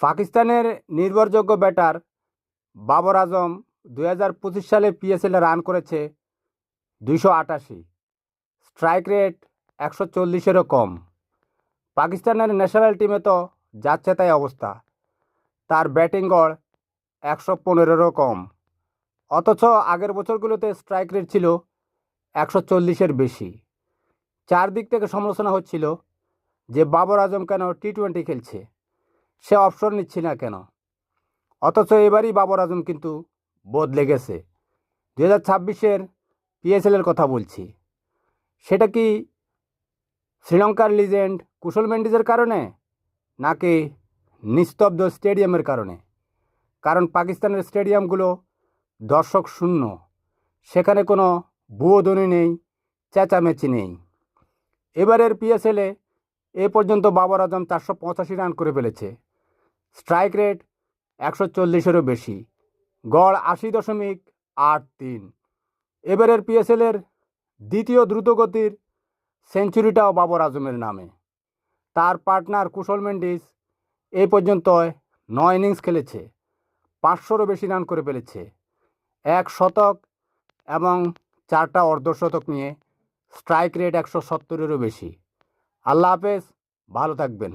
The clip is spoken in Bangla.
পাকিস্তানের নির্ভরযোগ্য ব্যাটার বাবর আজম 2025 সালে পিএসএলে রান করেছে 288, স্ট্রাইক রেট 140-এরও কম। পাকিস্তানের ন্যাশনাল টিমে তো যাচ্ছে তাই অবস্থা, তার ব্যাটিং গড় 115-এরও কম। অথচ আগের বছরগুলোতে স্ট্রাইক রেট ছিল 140-এর বেশি। চারদিক থেকে সমালোচনা হচ্ছিল যে বাবর আজম কেন টি-20 খেলছে, সে অপশন নিচ্ছে না কেন। অথচ এবারই বাবর আজম কিন্তু বদলে গেছে। 2026-এর পিএসএলের কথা বলছি। সেটা কি শ্রীলঙ্কার লিজেন্ড কুশল মেন্ডিসের কারণে, নাকি নিস্তব্ধ স্টেডিয়ামের কারণে? কারণ পাকিস্তানের স্টেডিয়ামগুলো দর্শক শূন্য, সেখানে কোনো ভুয়োধ্বনি নেই, চেঁচামেচি নেই। এবারের পিএসএলে এ পর্যন্ত বাবর আজম 485 রান করে ফেলেছে, স্ট্রাইক রেট 140-এরও বেশি, গড় 80.83। এবারের পিএসএলের দ্বিতীয় দ্রুতগতির সেঞ্চুরিটাও বাবর আজমের নামে। তার পার্টনার কুশল মেন্ডিস এই পর্যন্ত 9 ইনিংস খেলেছে, 500-রও বেশি রান করে ফেলেছে, 1 শতক এবং 4টা অর্ধশতক নিয়ে স্ট্রাইক রেট 170-এরও বেশি। আল্লাহ হাফেজ, ভালো থাকবেন।